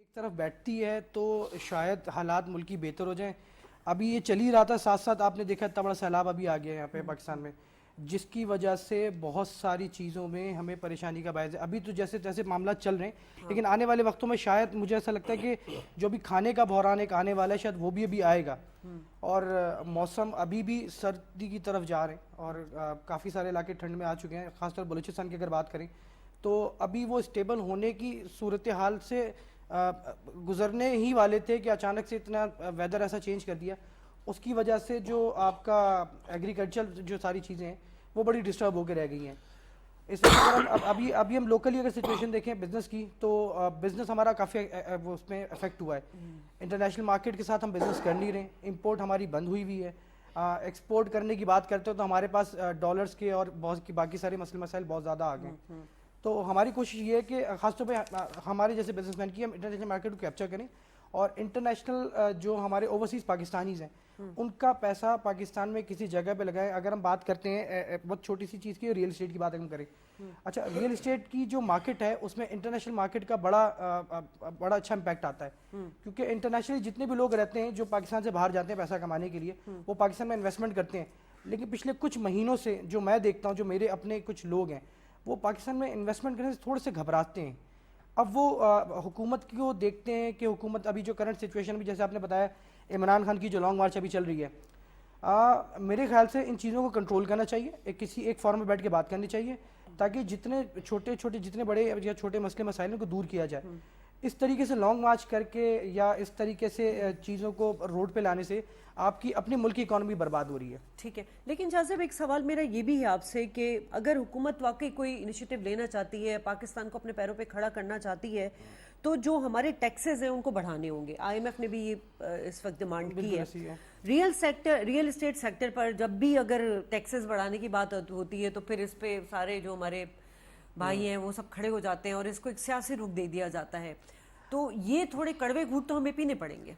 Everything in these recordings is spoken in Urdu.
ایک طرف بیٹھتی ہے تو شاید حالات ملکی بہتر ہو جائیں. ابھی یہ چل ہی رہا تھا, ساتھ ساتھ آپ نے دیکھا اتنا بڑا سیلاب ابھی آ گیا یہاں پہ پاکستان میں, جس کی وجہ سے بہت ساری چیزوں میں ہمیں پریشانی کا باعث ہے. ابھی تو جیسے تیسے معاملات چل رہے ہیں, لیکن آنے والے وقتوں میں شاید مجھے ایسا لگتا ہے کہ جو بھی کھانے کا بحران ایک آنے والا ہے شاید وہ بھی ابھی آئے گا. اور موسم ابھی بھی سردی کی طرف جا رہے ہیں اور کافی سارے علاقے ٹھنڈ میں آ چکے ہیں, خاص طور بلوچستان کی اگر بات کریں تو ابھی وہ اسٹیبل ہونے کی صورتحال سے گزرنے ہی والے تھے کہ اچانک سے اتنا ویدر ایسا چینج کر دیا. اس کی وجہ سے جو آپ کا ایگریکلچر جو ساری چیزیں ہیں وہ بڑی ڈسٹرب ہو کے رہ گئی ہیں. اس وقت اگر ہم ابھی ہم لوکلی اگر سچویشن دیکھیں بزنس کی تو بزنس ہمارا کافی وہ اس میں افیکٹ ہوا ہے. انٹرنیشنل مارکیٹ کے ساتھ ہم بزنس کر نہیں رہے, امپورٹ ہماری بند ہوئی ہوئی ہے. ایکسپورٹ کرنے کی بات کرتے ہو تو ہمارے پاس ڈالرز کے اور بہت باقی سارے مسئلے مسائل بہت زیادہ آ گئے ہیں. تو ہماری کوشش یہ ہے کہ خاص طور پہ ہمارے جیسے بزنس مین کی ہم انٹرنیشنل مارکیٹ کو کیپچر کریں اور انٹرنیشنل جو ہمارے اوورسیز پاکستانیز ہیں ان کا پیسہ پاکستان میں کسی جگہ پہ لگائیں. اگر ہم بات کرتے ہیں بہت چھوٹی سی چیز کی, ریئل اسٹیٹ کی بات ہم کریں, اچھا ریئل اسٹیٹ کی جو مارکیٹ ہے اس میں انٹرنیشنل مارکیٹ کا بڑا اچھا امپیکٹ آتا ہے, کیونکہ انٹرنیشنلی جتنے بھی لوگ رہتے ہیں جو پاکستان سے باہر جاتے ہیں پیسہ کمانے کے لیے وہ پاکستان میں انویسٹمنٹ کرتے ہیں. لیکن پچھلے کچھ مہینوں سے جو میں دیکھتا ہوں, جو میرے اپنے کچھ لوگ ہیں وہ پاکستان میں انویسٹمنٹ کرنے سے تھوڑے سے گھبراتے ہیں. اب وہ حکومت کو دیکھتے ہیں کہ حکومت ابھی جو کرنٹ سچویشن بھی جیسے آپ نے بتایا عمران خان کی جو لانگ مارچ ابھی چل رہی ہے, میرے خیال سے ان چیزوں کو کنٹرول کرنا چاہیے, کسی ایک فورم میں بیٹھ کے بات کرنی چاہیے تاکہ جتنے چھوٹے جتنے بڑے یا چھوٹے مسئلے مسائل کو دور کیا جائے. اس طریقے سے لانگ مارچ کر کے یا اس طریقے سے چیزوں کو روڈ پہ لانے سے آپ کی اپنی ملک کی اکانومی برباد ہو رہی ہے. ٹھیک ہے, لیکن شاہ صاحب ایک سوال میرا یہ بھی ہے آپ سے کہ اگر حکومت واقعی کوئی انیشیٹو لینا چاہتی ہے, پاکستان کو اپنے پیروں پہ کھڑا کرنا چاہتی ہے, تو جو ہمارے ٹیکسز ہیں ان کو بڑھانے ہوں گے. آئی ایم ایف نے بھی یہ اس وقت ڈیمانڈ کی ہے. ریئل اسٹیٹ سیکٹر پر جب بھی اگر ٹیکسز بڑھانے کی بات ہوتی ہے تو پھر اس پہ سارے جو ہمارے بھائی ہیں وہ سب کھڑے ہو جاتے ہیں اور اس کو ایک سیاسی رخ دے دیا جاتا ہے. تو یہ تھوڑے کڑوے گھونٹ تو ہمیں پینے پڑیں گے.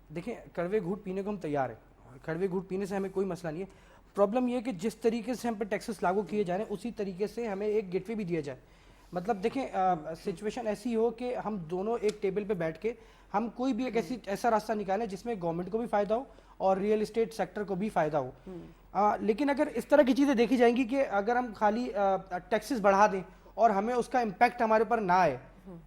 دیکھیں کڑوے گھونٹ پینے کو ہم تیار ہیں, کڑوے گھونٹ پینے سے ہمیں کوئی مسئلہ نہیں ہے. پرابلم یہ ہے کہ جس طریقے سے ہم پہ ٹیکسز لاگو کیے جا رہے ہیں اسی طریقے سے ہمیں ایک گیٹ وے بھی دیا جائے. مطلب دیکھیں سچویشن ایسی ہو کہ ہم دونوں ایک ٹیبل پہ بیٹھ کے ہم کوئی بھی ایک ایسا راستہ نکالیں جس میں گورنمنٹ کو بھی فائدہ ہو اور ریئل اسٹیٹ سیکٹر کو بھی فائدہ ہو. لیکن اگر اس طرح کی چیزیں دیکھی جائیں گی کہ اگر ہم خالی ٹیکسز بڑھا دیں اور ہمیں اس کا امپیکٹ ہمارے پر نہ آئے,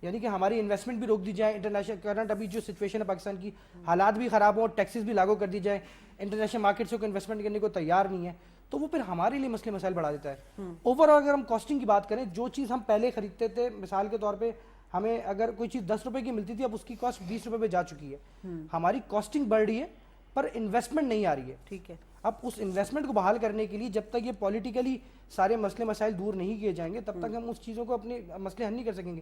یعنی کہ ہماری انویسٹمنٹ بھی روک دی جائے, انٹرنیشنل کرنٹ ابھی جو سچویشن ہے پاکستان کی حالات بھی خراب ہوں, ٹیکسز بھی لاگو کر دی جائے, انٹرنیشنل مارکیٹ سے کوئی انویسٹمنٹ کرنے کو تیار نہیں ہے, تو وہ پھر ہمارے لیے مسئلے مسائل بڑھا دیتا ہے. اوور آل اگر ہم کاسٹنگ کی بات کریں, جو چیز ہم پہلے خریدتے تھے مثال کے طور پہ ہمیں اگر کوئی چیز 10 روپے کی ملتی تھی اب اس کی کاسٹ 20 روپے پہ جا چکی ہے. ہماری کاسٹنگ بڑھ رہی ہے پر انویسٹمنٹ نہیں آ رہی ہے. ٹھیک ہے, اب اس انویسٹمنٹ کو بحال کرنے کے لیے جب تک یہ پولیٹیکلی سارے مسئلے مسائل دور نہیں کیے جائیں گے تب تک ہم اس چیزوں کو اپنے مسئلے حل نہیں کر سکیں گے.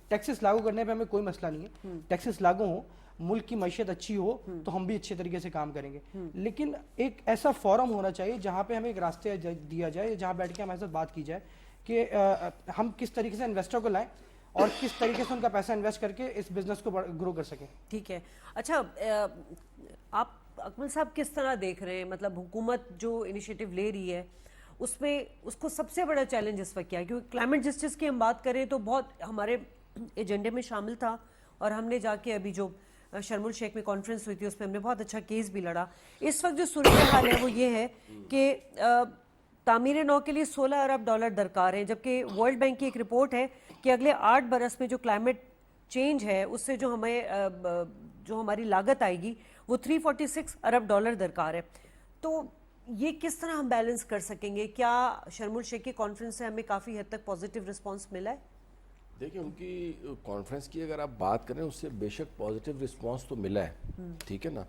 ٹیکسز لاگو کرنے پہ ہمیں کوئی مسئلہ نہیں ہے, ٹیکسز لاگو ہوں, ملک کی معیشت اچھی ہو تو ہم بھی اچھے طریقے سے کام کریں گے. لیکن ایک ایسا فورم ہونا چاہیے جہاں پہ ہمیں ایک راستے دیا جائے, جہاں بیٹھ کے ہمارے ساتھ بات کی جائے کہ ہم کس طریقے سے انویسٹر کو لائیں اور کس طریقے سے ان کا پیسہ انویسٹ کر کے اس بزنس کو گرو کر سکیں. ٹھیک ہے. اچھا آپ اکمل صاحب کس طرح دیکھ رہے ہیں, مطلب حکومت جو انیشیٹو لے رہی ہے اس میں اس کو سب سے بڑا چیلنج اس وقت کیا ہے؟ کیونکہ کلائمیٹ جسٹس کی ہم بات کریں تو بہت ہمارے ایجنڈے میں شامل تھا اور ہم نے جا کے ابھی جو شرم الشیخ میں کانفرنس ہوئی تھی اس میں ہم نے بہت اچھا کیس بھی لڑا. اس وقت جو صورتحال ہے وہ یہ ہے کہ تعمیر نو کے لیے $16 ارب درکار ہیں, جبکہ ورلڈ بینک کی ایک رپورٹ ہے کہ اگلے 8 برس میں جو کلائمیٹ چینج ہے اس سے جو ہماری لاگت آئے گی وہ $346 ارب درکار ہے. تو یہ کس طرح ہم بیلنس کر سکیں گے؟ کیا شرم الشیخ کی کانفرنس سے ہمیں کافی حد تک پازیٹیو رسپانس ملا ہے؟ دیکھیں ان کی کانفرنس کی اگر آپ بات کریں اس سے بے شک پازیٹیو رسپانس تو ملا ہے, ٹھیک ہے نا,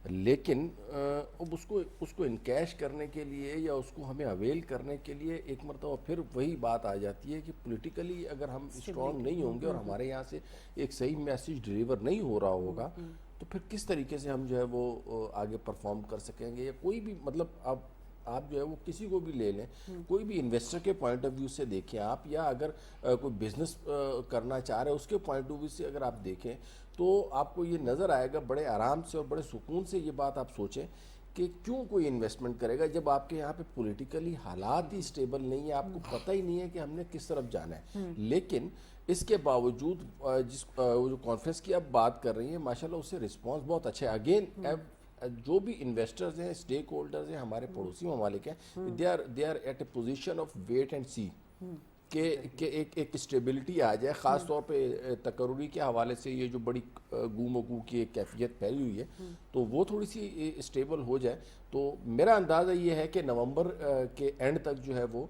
لیکن اب اس کو انکیش کرنے کے لیے یا اس کو ہمیں اویل کرنے کے لیے ایک مرتبہ پھر وہی بات آ جاتی ہے کہ پولیٹیکلی اگر ہم اسٹرانگ نہیں ہوں گے اور ہمارے یہاں سے ایک صحیح میسیج ڈیلیور نہیں ہو رہا ہوگا تو پھر کس طریقے سے ہم جو ہے وہ آگے پرفارم کر سکیں گے. یا کوئی بھی مطلب آپ جو ہے وہ کسی کو بھی لے لیں, کوئی بھی انویسٹر کے پوائنٹ آف ویو سے دیکھیں آپ, یا اگر کوئی بزنس کرنا چاہ رہے ہیں اس کے پوائنٹ آف ویو سے اگر آپ دیکھیں تو آپ کو یہ نظر آئے گا بڑے آرام سے اور بڑے سکون سے یہ بات آپ سوچیں کہ کیوں کوئی انویسٹمنٹ کرے گا جب آپ کے یہاں پہ پولیٹیکلی حالات ہی اسٹیبل نہیں ہے, آپ کو پتہ ہی نہیں ہے کہ ہم نے کس طرف جانا ہے. لیکن اس کے باوجود وہ جو کانفرنس کی آپ بات کر رہی ہیں ماشاءاللہ اس سے رسپانس بہت اچھا ہے. اگین جو بھی انویسٹرز ہیں, اسٹیک ہولڈرز ہیں, ہمارے پڑوسی ممالک ہیں, they are at a position of wait and see کہ ایک اسٹیبلٹی آ جائے, خاص طور پہ تقرری کے حوالے سے یہ جو بڑی گوم و گو کی ایک کیفیت پھیلی ہوئی ہے تو وہ تھوڑی سی اسٹیبل ہو جائے. تو میرا اندازہ یہ ہے کہ نومبر کے اینڈ تک جو ہے وہ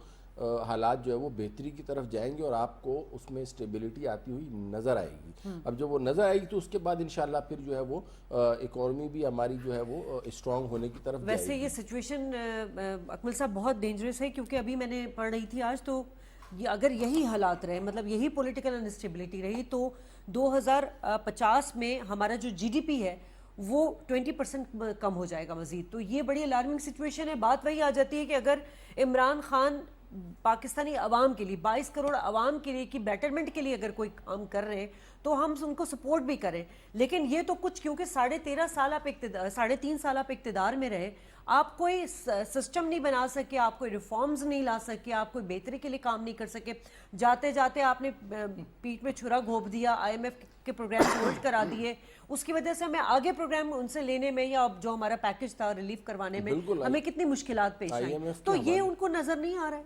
حالات جو ہے وہ بہتری کی طرف جائیں گے اور آپ کو اس میں اسٹیبلٹی آتی ہوئی نظر آئے گی. اب جب وہ نظر آئے گی تو اس کے بعد انشاءاللہ پھر جو ہے وہ اکانومی بھی ہماری جو ہے وہ اسٹرانگ ہونے کی طرف جائے گی. ویسے یہ سچویشن اکمل صاحب بہت ڈینجرس ہے, کیونکہ ابھی میں نے پڑھ رہی تھی آج, تو اگر یہی حالات رہے, مطلب یہی پولیٹیکل انسٹیبلٹی رہی, تو 2050 میں ہمارا جو جی ڈی پی ہے وہ 20% کم ہو جائے گا مزید. تو یہ بڑی الارمنگ سچویشن ہے. بات وہی آ جاتی ہے کہ اگر عمران خان پاکستانی عوام کے لیے, 22 کروڑ عوام کے لیے کی بیٹرمنٹ کے لیے اگر کوئی کام کر رہے ہیں تو ہم ان کو سپورٹ بھی کریں, لیکن یہ تو کچھ کیونکہ 3.5 سال آپ اقتدار میں رہے, آپ کوئی سسٹم نہیں بنا سکے, آپ کوئی ریفارمز نہیں لا سکے, آپ کوئی بہتری کے لیے کام نہیں کر سکے. جاتے جاتے آپ نے پیٹ میں چھرا گھونپ دیا, آئی ایم ایف کے پروگرام ہولڈ کرا دیے, اس کی وجہ سے ہمیں آگے پروگرام ان سے لینے میں یا جو ہمارا پیکج تھا ریلیف کروانے میں ہمیں کتنی مشکلات پیش آئیں. تو یہ ان کو نظر نہیں آ رہا ہے.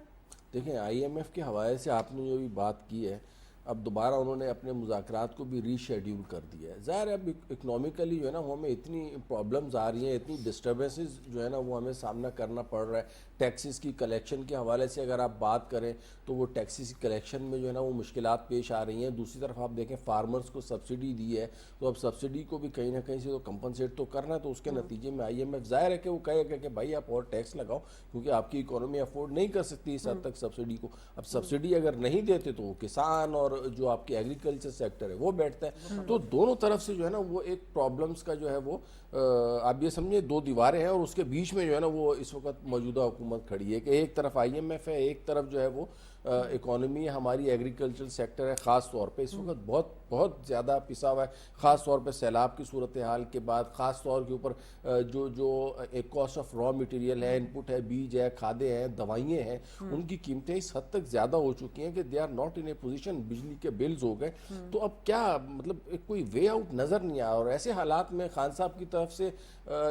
دیکھیں آئی ایم ایف کے حوالے سے آپ نے جو بھی بات کی ہے, اب دوبارہ انہوں نے اپنے مذاکرات کو بھی ری شیڈیول کر دیا ہے. ظاہر ہے اب اکنامیکلی جو ہے نا وہ ہمیں اتنی پرابلمز آ رہی ہیں, اتنی ڈسٹربنسز جو ہے نا وہ ہمیں سامنا کرنا پڑ رہا ہے. ٹیکسز کی کلیکشن کے حوالے سے اگر آپ بات کریں تو وہ ٹیکسز کی کلیکشن میں جو ہے نا وہ مشکلات پیش آ رہی ہیں. دوسری طرف آپ دیکھیں فارمرز کو سبسڈی دی ہے, تو اب سبسڈی کو بھی کہیں نہ کہیں سے تو کمپنسیٹ تو کرنا ہے. تو اس کے نتیجے میں آئی ایم ایف ظاہر ہے کہ وہ کہے گا کہ بھائی آپ اور ٹیکس لگاؤ, کیونکہ آپ کی اکانومی افورڈ نہیں کر سکتی اس حد تک سبسڈی کو. اب سبسڈی اگر نہیں دیتے تو وہ کسان اور جو آپ کی ایگریکلچر سیکٹر ہے وہ بیٹھتا ہے. تو دونوں طرف سے جو ہے نا وہ ایک پرابلمز کا جو ہے وہ آپ یہ سمجھیں دو دیواریں ہیں, اور اس کے بیچ میں جو ہے نا وہ اس وقت موجودہ حکومت کھڑی ہے کہ ایک طرف آئی ایم ایف ہے, ایک طرف جو ہے وہ اکانومی ہماری ایگریکلچر سیکٹر ہے. خاص طور پہ اس وقت بہت بہت زیادہ پسا ہوا ہے, خاص طور پہ سیلاب کی صورتحال کے بعد, خاص طور کے اوپر جو ایک کاسٹ آف را مٹیریل ہے, انپٹ ہے, بیج ہے, کھادیں ہیں, دوائیں ہیں, ان کی قیمتیں اس حد تک زیادہ ہو چکی ہیں کہ they are not in a position. بجلی کے بلز ہو گئے, تو اب کیا مطلب کوئی وے آؤٹ نظر نہیں آیا. اور ایسے حالات میں خان صاحب کی طرف سے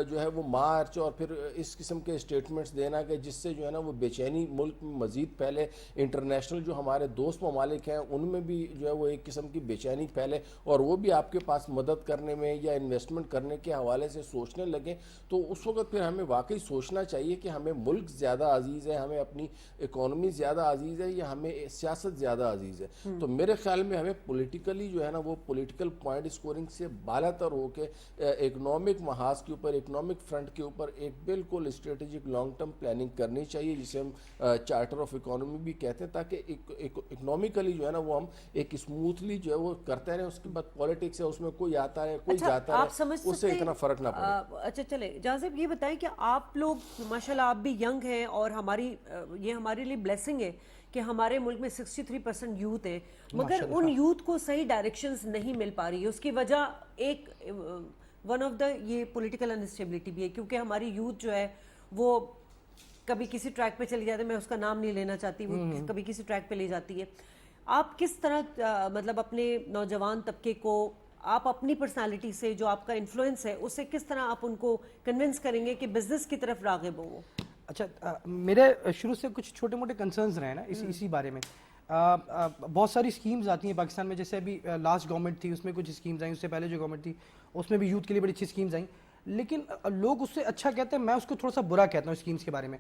جو ہے وہ مارچ اور پھر اس قسم کے اسٹیٹمنٹس دینا کہ جس سے جو ہے نا وہ بے چینی ملک میں مزید پھیلے, انٹرنیشنل جو ہمارے دوست ممالک ہیں ان میں بھی جو ہے وہ ایک قسم کی بے چینی پھیلے, اور وہ بھی آپ کے پاس مدد کرنے میں یا انویسٹمنٹ کرنے کے حوالے سے سوچنے لگیں, تو اس وقت پھر ہمیں واقعی سوچنا چاہیے کہ ہمیں ملک زیادہ عزیز ہے, ہمیں اپنی اکانومی زیادہ عزیز ہے, یا ہمیں سیاست زیادہ عزیز ہے. تو میرے خیال میں ہمیں پولیٹیکلی جو ہے نا وہ پولیٹیکل پوائنٹ اسکورنگ سے بالا تر ہو کے اکنامک محاذ کے اوپر, اکنامک فرنٹ کے اوپر ایک بالکل اسٹریٹجک لانگ ٹرم پلاننگ کرنی چاہیے, جسے ہم چارٹر آف اکانومی بھی کہتے ہیں, تاکہ اکنامیکلی جو ہے نا وہ ہم ایک اسموتھلی جو ہے وہ کرتے رہیں. اس کے بعد پالیٹکس ہے, اس میں کوئی آتا ہے کوئی جاتا ہے, اس سے اتنا فرق نہ پڑے. اچھا چلے جاذب یہ بتائیں کہ آپ لوگ ماشاءاللہ آپ بھی ینگ ہیں, اور یہ ہمارے لیے بلیسنگ ہے کہ ہمارے ملک میں 63% یوتھ ہے, مگر ان یوتھ کو صحیح ڈائریکشنز نہیں مل پا رہی ہے. اس کی وجہ ایک ون آف دا یہ پولیٹیکل انسٹیبلٹی بھی ہے, کیونکہ ہماری یوتھ جو ہے وہ کبھی کسی ٹریک پہ چلی جاتی ہے, میں اس کا نام نہیں لینا چاہتی, وہ کبھی کسی ٹریک پہ لے جاتی ہے. آپ کس طرح مطلب اپنے نوجوان طبقے کو, آپ اپنی پرسنالٹی سے جو آپ کا انفلوئنس ہے اس سے کس طرح آپ ان کو کنونس کریں گے کہ بزنس کی طرف راغب ہو؟ اچھا میرے شروع سے کچھ چھوٹے موٹے کنسرنز رہے نا اسی بارے میں. بہت ساری اسکیمز آتی ہیں پاکستان میں, جیسے ابھی لاسٹ گورنمنٹ تھی اس میں کچھ اسکیمز آئیں, اس سے پہلے جو گورنمنٹ تھی اس میں بھی یوتھ کے لیے بڑی اچھی اسکیمز آئیں, لیکن لوگ اس سے اچھا کہتے ہیں, میں اس کو تھوڑا سا برا کہتا ہوں اسکیمز کے بارے میں.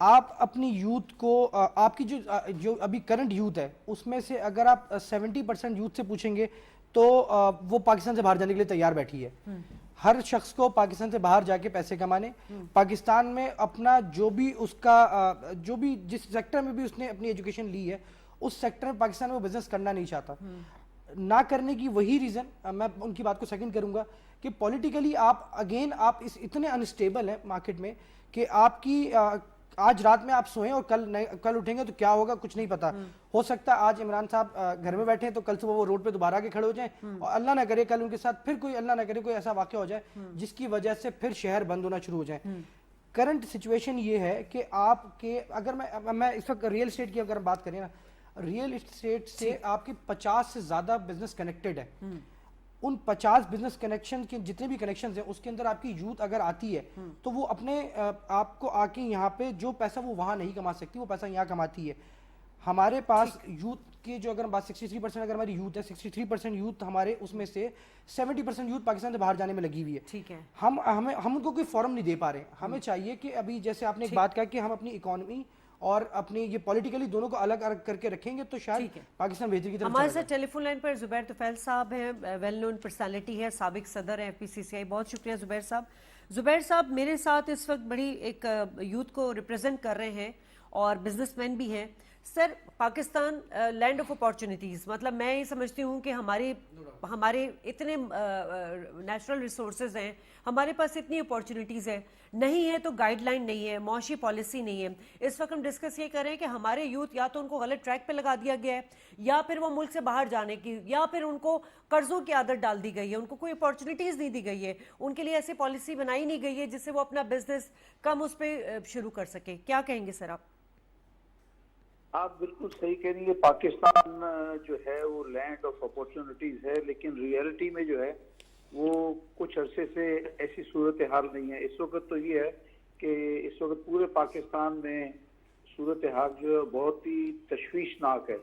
آپ اپنی یوتھ کو, آپ کی جو ابھی کرنٹ یوتھ ہے اس میں سے اگر آپ 70% یوتھ سے پوچھیں گے تو وہ پاکستان سے باہر جانے کے لیے تیار بیٹھی ہے. ہر شخص کو پاکستان سے باہر جا کے پیسے کمانے, پاکستان میں اپنا جو بھی اس کا جو بھی جس سیکٹر میں بھی اس نے اپنی ایجوکیشن لی ہے اس سیکٹر میں پاکستان میں وہ بزنس کرنا نہیں چاہتا. نہ کرنے کی وہی ریزن, میں ان کی بات کو سیکنڈ کروں گا, کہ پولیٹیکلی آپ اتنے انسٹیبل ہیں مارکیٹ میں کہ آپ کی آج رات میں آپ سوئیں اور کل اٹھیں گے تو کیا ہوگا کچھ نہیں پتا. ہو سکتا ہے آج عمران صاحب گھر میں بیٹھے ہیں تو کل صبح وہ روڈ پہ دوبارہ کے کھڑے ہو جائیں, اور اللہ نہ کرے کل ان کے ساتھ پھر کوئی, اللہ نہ کرے کوئی ایسا واقعہ ہو جائے جس کی وجہ سے پھر شہر بند ہونا شروع ہو جائیں. کرنٹ سچویشن یہ ہے کہ آپ کے, اگر میں اس وقت ریئل اسٹیٹ کی اگر بات کریں نا, ریئل اسٹیٹ سے آپ کے 50 سے زیادہ بزنس کنیکٹڈ ہے. ان 50 بزنس کنیکشن کے جتنے بھی کنیکشنز ہیں اس کے اندر آپ کی یوتھ اگر آتی ہے تو وہ اپنے آپ کو آ کے یہاں پہ جو پیسہ وہ وہاں نہیں کما سکتی وہ پیسہ یہاں کماتی ہے. ہمارے پاس یوتھ کے جو اگر بات 63% اگر ہماری یوتھ ہے 63% یوتھ ہمارے اس میں سے 70% یوتھ پاکستان سے باہر جانے میں لگی ہوئی ہے. ٹھیک ہے. ہم ان کو کوئی فورم نہیں دے پا رہے. ہمیں چاہیے کہ ابھی جیسے آپ نے ایک بات کہا کہ ہم اپنی اکانومی اور اپنی یہ پولیٹیکلی دونوں کو الگ الگ کر کے رکھیں گے تو شاید پاکستان بہتری کی طرف ہمارے ساتھ ٹیلی فون لائن پر زبیر طفیل صاحب ہیں, ویل نون پرسنالٹی ہے, سابق صدر ہیں FPCCI. بہت شکریہ زبیر صاحب. زبیر صاحب میرے ساتھ اس وقت بڑی ایک یوتھ کو ریپرزینٹ کر رہے ہیں اور بزنس مین بھی ہیں. سر, پاکستان لینڈ آف اپارچونیٹیز, مطلب میں یہ سمجھتی ہوں کہ ہمارے اتنے نیچرل ریسورسز ہیں, ہمارے پاس اتنی اپارچونیٹیز ہیں, نہیں ہے تو گائیڈ لائن نہیں ہے, معاشی پالیسی نہیں ہے. اس وقت ہم ڈسکس یہ کر رہے ہیں کہ ہمارے یوتھ یا تو ان کو غلط ٹریک پہ لگا دیا گیا ہے, یا پھر وہ ملک سے باہر جانے کی, یا پھر ان کو قرضوں کی عادت ڈال دی گئی ہے, ان کو کوئی اپارچونیٹیز نہیں دی گئی ہے, ان کے لیے ایسی پالیسی بنائی نہیں گئی ہے جس سے وہ اپنا بزنس کم اس پہ شروع کر سکے. کیا کہیں گے سر آپ؟ آپ بالکل صحیح کہہ رہی ہیں. پاکستان جو ہے وہ لینڈ آف اپارچونیٹیز ہے, لیکن ریئلٹی میں جو ہے وہ کچھ عرصے سے ایسی صورتحال نہیں ہے. اس وقت تو یہ ہے کہ اس وقت پورے پاکستان میں صورتحال جو ہے بہت ہی تشویشناک ہے.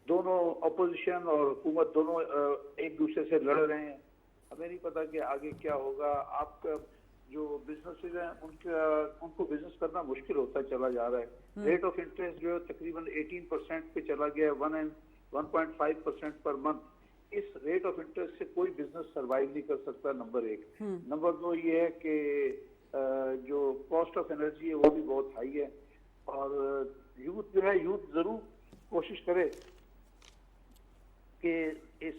دونوں اپوزیشن اور حکومت دونوں ایک دوسرے سے لڑ رہے ہیں. ہمیں نہیں پتا کہ آگے کیا ہوگا. آپ کا جو بزنس ہیں ان کو بزنس کرنا مشکل ہوتا چلا جا رہا ہے. ریٹ آف انٹرسٹ جو ہے تقریباً 18% پہ چلا گیا ہے, 1.5% پر منتھ. اس ریٹ آف انٹرسٹ سے کوئی بزنس سروائیو نہیں کر سکتا, نمبر ایک. نمبر دو یہ ہے کہ جو کاسٹ آف انرجی ہے وہ بھی بہت ہائی ہے, اور یوتھ جو ہے یوتھ ضرور کوشش کرے کہ اس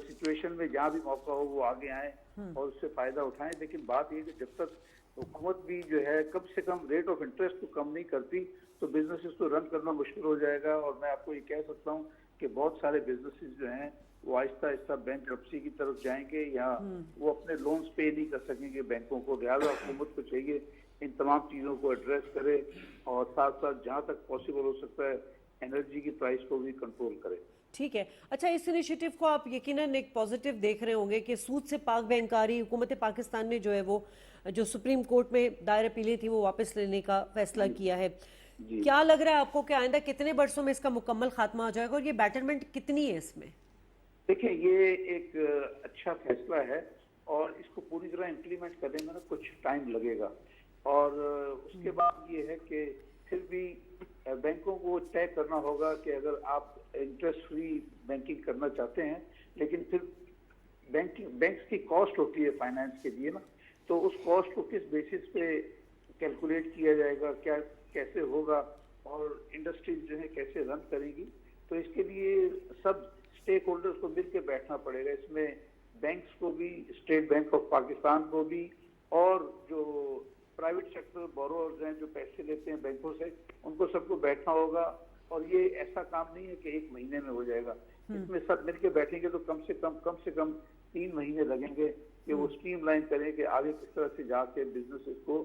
سچویشن میں جہاں بھی موقع ہو وہ آگے آئیں اور اس سے فائدہ اٹھائیں. لیکن بات یہ کہ جب تک حکومت بھی جو ہے کم سے کم ریٹ آف انٹرسٹ کو کم نہیں کرتی تو بزنسز کو رن کرنا مشکل ہو جائے گا. اور میں آپ کو یہ کہہ سکتا ہوں کہ بہت سارے بزنسز جو ہیں وہ آہستہ آہستہ بینکرپسی کی طرف جائیں گے, یا وہ اپنے لونز پے نہیں کر سکیں گے بینکوں کو. لہٰذا حکومت کو چاہیے ان تمام چیزوں کو ایڈریس کرے, اور ساتھ ساتھ جہاں تک پاسبل ہو سکتا ہے انرجی کی پرائس کو بھی کنٹرول کرے. ٹھیک ہے. اچھا, اس انیشیٹو کو آپ یقیناً ایک پازیٹیو دیکھ رہے ہوں گے کہ سود سے پاک بینکاری حکومت پاکستان نے جو ہے وہ جو سپریم کورٹ میں دائر اپیلیں تھی وہ واپس لینے کا فیصلہ کیا ہے. کیا لگ رہا ہے آپ کو کہ آئندہ کتنے برسوں میں اس کا مکمل خاتمہ ہو جائے گا, اور یہ بیٹرمنٹ کتنی ہے اس میں؟ دیکھیں, یہ ایک اچھا فیصلہ ہے اور اس کو پوری طرح امپلیمنٹ کرنے میں کچھ ٹائم لگے گا. اور اس کے بعد یہ ہے کہ پھر بھی بینکوں کو طے کرنا ہوگا کہ اگر آپ انٹرسٹ فری بینکنگ کرنا چاہتے ہیں, لیکن پھر بینکس کی کاسٹ ہوتی ہے فائنانس کے لیے نا, تو اس کاسٹ کو کس بیسس پہ کیلکولیٹ کیا جائے گا, کیا کیسے ہوگا, اور انڈسٹریز جو ہے کیسے رن کریں گی. تو اس کے لیے سب اسٹیک ہولڈرز کو مل کے بیٹھنا پڑے گا. اس میں بینکس کو بھی, اسٹیٹ بینک آف پاکستان کو بھی, اور جو پرائیویٹ سیکٹر بورورز ہیں جو پیسے لیتے ہیں بینکوں سے, ان کو سب کو بیٹھنا ہوگا. اور یہ ایسا کام نہیں ہے کہ ایک مہینے میں ہو جائے گا. اس میں سب مل کے بیٹھیں گے تو کم سے کم 3 مہینے لگیں گے کہ وہ اسٹریم لائن کریں کہ آگے کس طرح سے جا کے بزنس کو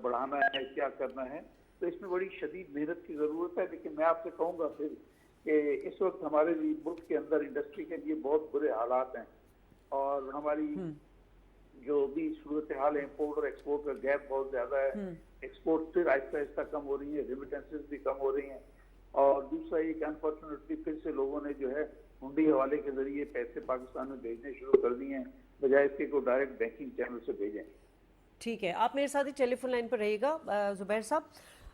بڑھانا ہے, کیا کرنا ہے. تو اس میں بڑی شدید محنت کی ضرورت ہے. لیکن میں آپ سے کہوں گا پھر کہ اس وقت ہمارے ملک کے اندر انڈسٹری کے لیے بہت برے حالات ہیں, اور ہماری جو بھی صورتحال ہے امپورٹ اور ایکسپورٹ کا گیپ بہت زیادہ ہے. ایکسپورٹ پھر آہستہ آہستہ کم ہو رہی ہے, ریمیٹنسز بھی کم ہو رہی ہیں. اور دوسرا یہ کہ انفارچونیٹلی پھر سے لوگوں نے جو ہے ہنڈی حوالے کے ذریعے پیسے پاکستان میں بھیجنے شروع کر دیے ہیں, بجائے اس کے کو ڈائریکٹ بینکنگ چینل سے بھیجیں. ٹھیک ہے, آپ میرے ساتھ ہی ٹیلی فون لائن پر رہیے گا. زبیر صاحب,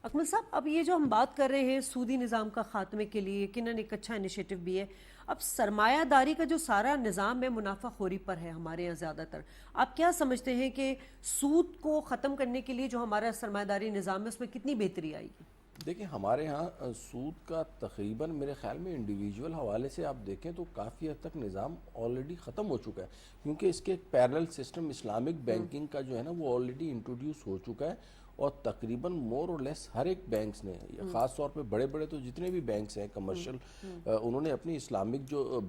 اکمل صاحب, اب یہ جو ہم بات کر رہے ہیں سودی نظام کا خاتمے کے لیے یقیناً ایک اچھا انیشیٹو بھی ہے. اب سرمایہ داری کا جو سارا نظام ہے منافع خوری پر ہے ہمارے یہاں زیادہ تر. آپ کیا سمجھتے ہیں کہ سود کو ختم کرنے کے لیے جو ہمارا سرمایہ داری نظام ہے اس میں کتنی بہتری آئے گی؟ دیکھیں, ہمارے ہاں سود کا تقریباً میرے خیال میں انڈیویجول حوالے سے آپ دیکھیں تو کافی حد تک نظام آلریڈی ختم ہو چکا ہے, کیونکہ اس کے ایک پیرل سسٹم اسلامک بینکنگ کا جو ہے نا وہ آلریڈی انٹروڈیوس ہو چکا ہے. اور تقریباً مور اور لیس ہر ایک بینکس نے, خاص طور پہ بڑے بڑے تو جتنے بھی بینکس ہیں کمرشل, انہوں نے اپنی اسلامک جو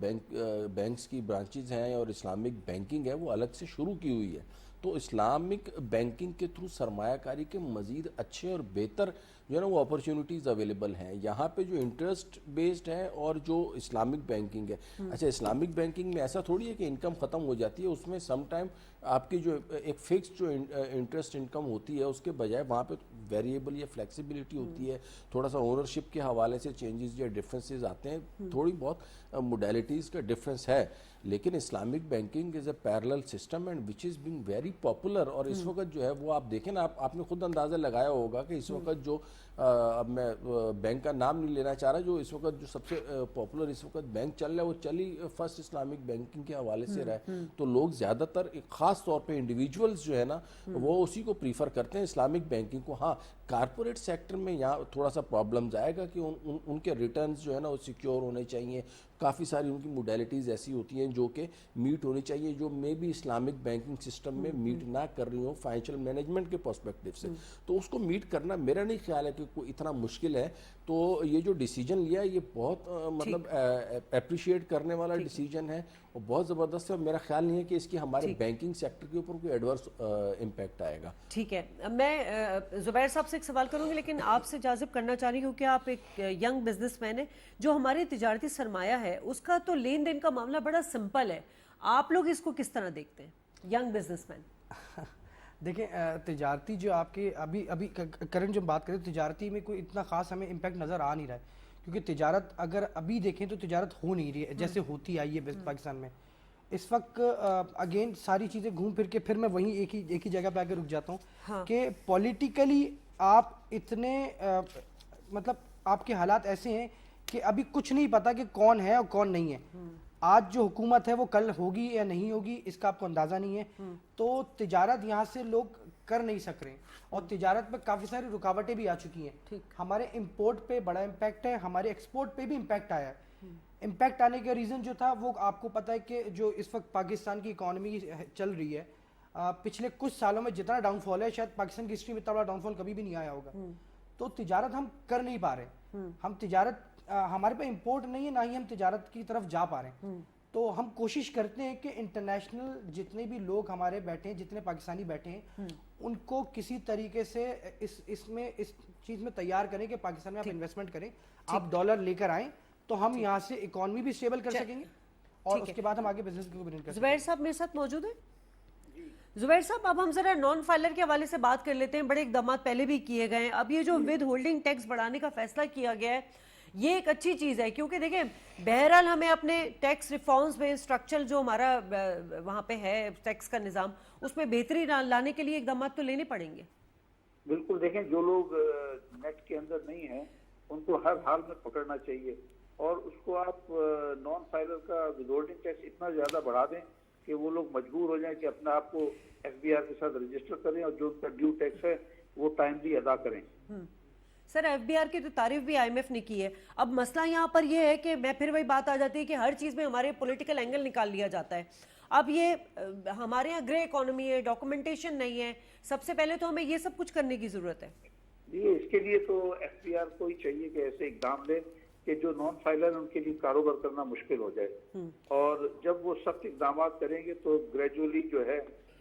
بینکس کی برانچز ہیں اور اسلامک بینکنگ ہے وہ الگ سے شروع کی ہوئی ہے. تو اسلامک بینکنگ کے تھرو سرمایہ کاری کے مزید اچھے اور بہتر جو ہے نا وہ اپرچونیٹیز اویلیبل ہیں. یہاں پہ جو انٹرسٹ بیسڈ ہے اور جو اسلامک بینکنگ ہے, اچھا اسلامک بینکنگ میں ایسا تھوڑی ہے کہ انکم ختم ہو جاتی ہے, اس میں سم ٹائم آپ کی جو ایک فکس جو انٹرسٹ انکم ہوتی ہے اس کے بجائے وہاں پہ ویریبل یا فلیکسیبلٹی ہوتی ہے, تھوڑا سا اونرشپ کے حوالے سے چینجز یا ڈفرینسز آتے ہیں, تھوڑی بہت موڈیلٹیز کا ڈفرینس ہے. لیکن Islamic banking is a parallel system and which is being very popular. اور اس وقت جو ہے وہ آپ دیکھیں نا, آپ نے خود اندازہ لگایا ہوگا کہ اس وقت جو اب میں بینک کا نام نہیں لینا چاہ رہا, جو اس وقت جو سب سے پاپولر اس وقت بینک چل رہا ہے وہ چلی فرسٹ اسلامک بینکنگ کے حوالے سے رہا ہے. تو لوگ زیادہ تر خاص طور پہ انڈیویجولز جو ہے نا وہ اسی کو پریفر کرتے ہیں اسلامک بینکنگ کو. ہاں کارپوریٹ سیکٹر میں یہاں تھوڑا سا پرابلمز آئے گا کہ ان کے ریٹرنز جو ہے نا وہ سیکیور ہونے چاہیے. کافی ساری ان کی موڈیلٹیز ایسی ہوتی ہیں جو کہ میٹ ہونی چاہیے, جو مے بھی اسلامک بینکنگ سسٹم میں میٹ نہ کر رہی ہوں فائنینشیل مینجمنٹ کے پرسپیکٹیو سے. تو اس کو میٹ کرنا میرا نہیں خیال ہے کہ کوئی اتنا مشکل ہے. تو یہ جو ڈیسیجن لیا یہ بہت مطلب اپریشیٹ کرنے والا ڈیسیجن ہے اور بہت زبردست ہے. اور میرا خیال نہیں ہے کہ اس کی ہمارے بینکنگ سیکٹر کے اوپر کوئی ایڈورس امپیکٹ آئے گا. ٹھیک ہے, میں زبیر صاحب سے ایک سوال کروں گی, لیکن آپ سے جاذب کرنا چاہ رہی ہوں کہ آپ ایک ینگ بزنس مین ہیں. جو ہمارے تجارتی سرمایہ ہے اس کا تو لین دین کا معاملہ بڑا سمپل ہے, آپ لوگ اس کو کس طرح دیکھتے ہیں ینگ بزنس مین؟ دیکھیں تجارتی جو آپ کے ابھی کرنٹ جو بات کریں تجارتی میں کوئی اتنا خاص ہمیں امپیکٹ نظر آ نہیں رہا ہے, کیونکہ تجارت اگر ابھی دیکھیں تو تجارت ہو نہیں رہی ہے جیسے ہوتی آئی ہے پاکستان میں. اس وقت اگین ساری چیزیں گھوم پھر کے پھر میں وہیں ایک ہی جگہ پہ آ کے رک جاتا ہوں کہ پولیٹیکلی آپ اتنے مطلب آپ کے حالات ایسے ہیں کہ ابھی کچھ نہیں پتا کہ کون ہے اور کون نہیں ہے. آج جو حکومت ہے وہ کل ہوگی یا نہیں ہوگی اس کا آپ کو اندازہ نہیں ہے. تو تجارت یہاں سے لوگ کر نہیں سک رہے, اور تجارت پہ کافی ساری رکاوٹیں بھی آ چکی ہیں. ہمارے امپورٹ پہ بڑا امپیکٹ ہے, ہمارے ایکسپورٹ پہ بھی امپیکٹ آیا ہے. امپیکٹ آنے کا ریزن جو تھا وہ آپ کو پتہ ہے کہ جو اس وقت پاکستان کی اکانومی چل رہی ہے, پچھلے کچھ سالوں میں جتنا ڈاؤن فال ہے شاید پاکستان کی ہسٹری میں اتنا بڑا ڈاؤن فال کبھی بھی نہیں آیا ہوگا. تو تجارت ہم کر نہیں پا رہے, ہم تجارت ہمارے پہ امپورٹ نہیں ہے, نہ ہی ہم تجارت کی طرف جا پا رہے ہیں. تو ہم کوشش کرتے ہیں کہ انٹرنیشنل جتنے بھی لوگ ہمارے بیٹھے ہیں, جتنے پاکستانی بیٹھے ہیں, ان کو کسی طریقے سے اس چیز میں تیار کریں کہ پاکستان میں آپ انویسٹمنٹ کریں, آپ ڈالر لے کر آئیں تو ہم یہاں سے اکانومی بھی اسٹیبل کر سکیں گے اور اس کے بعد ہم آگے بزنس کو بلند کر سکیں گے. زبیر صاحب میرے ساتھ موجود ہیں. زبیر صاحب اب ہم ذرا نان فائلر کے حوالے سے بات کر لیتے ہیں. بڑے اقدامات پہلے بھی کیے گئے ہیں. اب یہ جو ود ہولڈنگ ٹیکس بڑھانے کا فیصلہ کیا گیا ہے یہ ایک اچھی چیز ہے, کیونکہ دیکھیں بہرحال ہمیں اپنے ٹیکس ریفارمز میں اسٹرکچر جو ہمارا وہاں پہ ہے ٹیکس کا نظام اس میں بہتری لانے کے لیے اقدامات تو لینے پڑیں گے. بالکل, دیکھیں جو لوگ نیٹ کے اندر نہیں ہیں ان کو ہر حال میں پکڑنا چاہیے, اور اس کو آپ نان فائلر کا ودہولڈنگ ٹیکس اتنا زیادہ بڑھا دیں کہ وہ لوگ مجبور ہو جائیں کہ اپنے آپ کو ایف بی آر کے ساتھ رجسٹر کریں اور جو ان کا ڈیو ٹیکس ہے وہ ٹائملی ادا کریں. سر ایف بی آر کی تو تعریف بھی آئی ایم ایف نے کی ہے. اب مسئلہ یہاں پر یہ ہے کہ میں پھر وہی بات آ جاتی ہے کہ ہر چیز میں ہمارے پولیٹیکل اینگل نکال لیا جاتا ہے. اب یہ ہمارے یہاں گرے اکانومی ہے, ڈاکومنٹیشن نہیں ہے, سب سے پہلے تو ہمیں یہ سب کچھ کرنے کی ضرورت ہے. جی اس کے لیے تو ایف بی آر کو ہی چاہیے کہ ایسے اقدام لے کہ جو نان فائلر ان کے لیے کاروبار کرنا مشکل ہو جائے, اور جب وہ سخت اقدامات کریں گے تو گریجولی جو ہے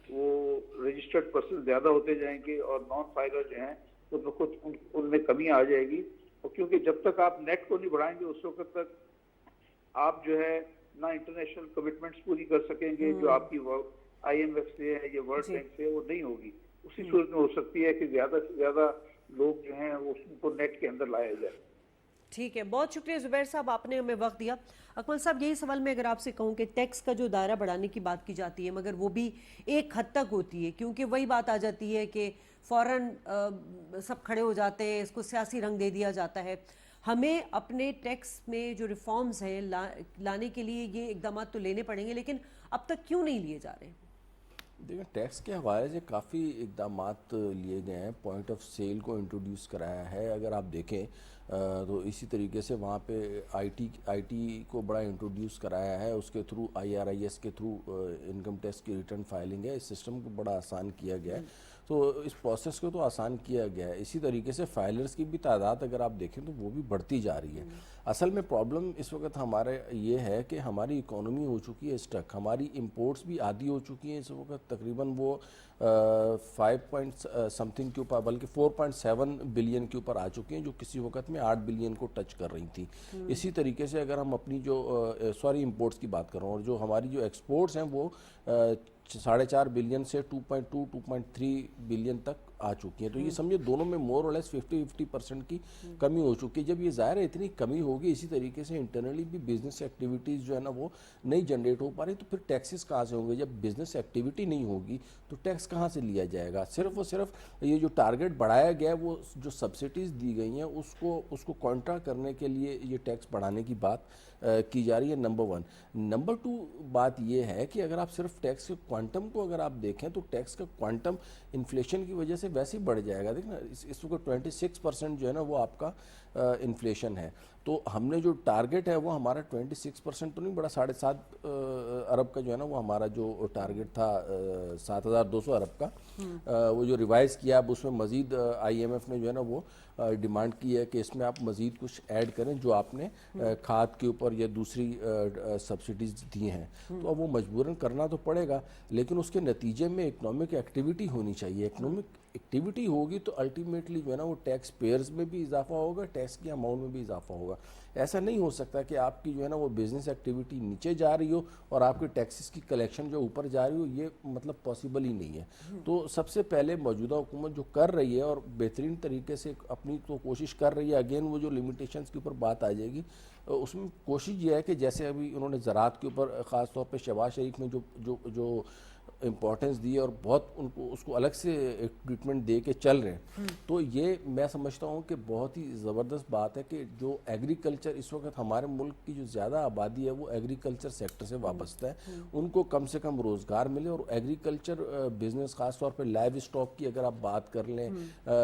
وہ رجسٹرڈ پرسن زیادہ ہوتے جائیں گے اور نان فائلر جو ہیں تو خود ان میں کمی آ جائے گی. اور کیونکہ جب تک آپ نیٹ کو نہیں بڑھائیں گے اس وقت تک آپ جو ہے نہ انٹرنیشنل کمٹمنٹس پوری کر سکیں گے جو آپ کی آئی ایم ایف سے ہے یا ورلڈ بینک سے وہ نہیں ہوگی. اسی صورت میں ہو سکتی ہے کہ زیادہ سے زیادہ لوگ جو ہیں وہ اس کو نیٹ کے اندر لایا جائے. ٹھیک ہے, بہت شکریہ زبیر صاحب, آپ نے ہمیں وقت دیا. اکمل صاحب یہی سوال میں اگر آپ سے کہوں کہ ٹیکس کا جو دائرہ بڑھانے کی بات کی جاتی ہے مگر وہ بھی ایک حد تک ہوتی ہے, کیونکہ وہی بات آ جاتی ہے کہ فوراً سب کھڑے ہو جاتے ہیں, اس کو سیاسی رنگ دے دیا جاتا ہے. ہمیں اپنے ٹیکس میں جو ریفارمز ہیں لانے کے لیے یہ اقدامات تو لینے پڑیں گے, لیکن اب تک کیوں نہیں لیے جا رہے ہیں؟ دیکھیں ٹیکس کے حوالے سے کافی اقدامات لیے گئے ہیں. پوائنٹ آف سیل کو انٹروڈیوس کرایا ہے, اگر آپ دیکھیں تو اسی طریقے سے وہاں پہ آئی ٹی کو بڑا انٹروڈیوس کرایا ہے, اس کے تھرو IRIS کے تھرو انکم ٹیکس کی ریٹرن فائلنگ ہے, اس سسٹم کو بڑا آسان کیا گیا ہے. تو اس پروسیس کو تو آسان کیا گیا ہے. اسی طریقے سے فائلرز کی بھی تعداد اگر آپ دیکھیں تو وہ بھی بڑھتی جا رہی ہے. اصل میں پرابلم اس وقت ہمارے یہ ہے کہ ہماری اکانومی ہو چکی ہے اسٹک, ہماری امپورٹس بھی آدھی ہو چکی ہیں اس وقت, تقریباً وہ 5 پوائنٹ سمتھنگ کے اوپر بلکہ 4.7 بلین کے اوپر آ چکی ہیں, جو کسی وقت میں 8 بلین کو ٹچ کر رہی تھی. اسی طریقے سے اگر ہم اپنی جو امپورٹس کی بات کر رہا ہوں, اور جو ہماری جو ایکسپورٹس ہیں وہ 4.5 بلین سے 2.3 بلین تک آ چکی ہیں. تو یہ سمجھے دونوں میں مور اور لیس 50% کی کمی ہو چکی ہے. جب یہ ظاہر ہے اتنی کمی ہوگی, اسی طریقے سے انٹرنلی بھی بزنس ایکٹیویٹیز جو ہے نا وہ نہیں جنریٹ ہو پا رہی, تو پھر ٹیکسز کہاں سے ہوں گے؟ جب بزنس ایکٹیویٹی نہیں ہوگی تو ٹیکس کہاں سے لیا جائے گا؟ صرف اور صرف یہ جو ٹارگٹ بڑھایا گیا ہے, وہ جو سبسڈیز دی گئی ہیں اس کو کانٹرا کرنے کے لیے یہ ٹیکس بڑھانے کی بات کی جا رہی ہے, نمبر 1. نمبر 2 بات یہ ہے کہ اگر آپ صرف ٹیکس کے کوانٹم کو اگر آپ دیکھیں تو ٹیکس کا کوانٹم انفلیشن کی وجہ سے ویسے ہی بڑھ جائے گا. دیکھنا اس وقت 26% جو ہے نا وہ آپ کا انفلیشن ہے, تو ہم نے جو ٹارگٹ ہے وہ ہمارا 26% تو نہیں بڑا, 7.5 ارب کا جو ہے نا وہ ہمارا جو ٹارگٹ تھا 7,200 ارب کا, وہ جو ریوائز کیا, اب اس میں مزید IMF نے جو ہے نا وہ ڈیمانڈ کی ہے کہ اس میں آپ مزید کچھ ایڈ کریں جو آپ نے کھاد کے اوپر یا دوسری سبسڈیز دی ہیں. تو اب وہ مجبوراً کرنا تو پڑے گا, لیکن اس کے نتیجے میں اکنامک ایکٹیویٹی ہونی چاہیے. اکنامک ایکٹیویٹی ہوگی تو الٹیمیٹلی جو ہے نا وہ ٹیکس پیئرز میں بھی اضافہ ہوگا, ٹیکس کی اماؤنٹ میں بھی اضافہ ہوگا. ایسا نہیں ہو سکتا کہ آپ کی جو ہے نا وہ بزنس ایکٹیویٹی نیچے جا رہی ہو اور آپ کے ٹیکسز کی کلیکشن جو اوپر جا رہی ہو, یہ مطلب پاسبل ہی نہیں ہے. تو سب سے پہلے موجودہ حکومت جو کر رہی ہے اور بہترین طریقے سے اپنی تو کوشش کر رہی ہے, اگین وہ جو لمیٹیشنز کے اوپر بات آ جائے گی, اس میں کوشش یہ ہے کہ جیسے ابھی انہوں نے زراعت کے اوپر خاص طور پہ شہباز شریف نے جو امپورٹنس دی ہے اور بہت ان کو اس کو الگ سے ایک ٹریٹمنٹ دے کے چل رہے ہیں, تو یہ میں سمجھتا ہوں کہ بہت ہی زبردست بات ہے کہ جو ایگریکلچر اس وقت ہمارے ملک کی جو زیادہ آبادی ہے وہ ایگریکلچر سیکٹر سے وابستہ ہے, ان کو کم سے کم روزگار ملے. اور ایگریکلچر بزنس خاص طور پہ لائیو اسٹاک کی اگر آپ بات کر لیں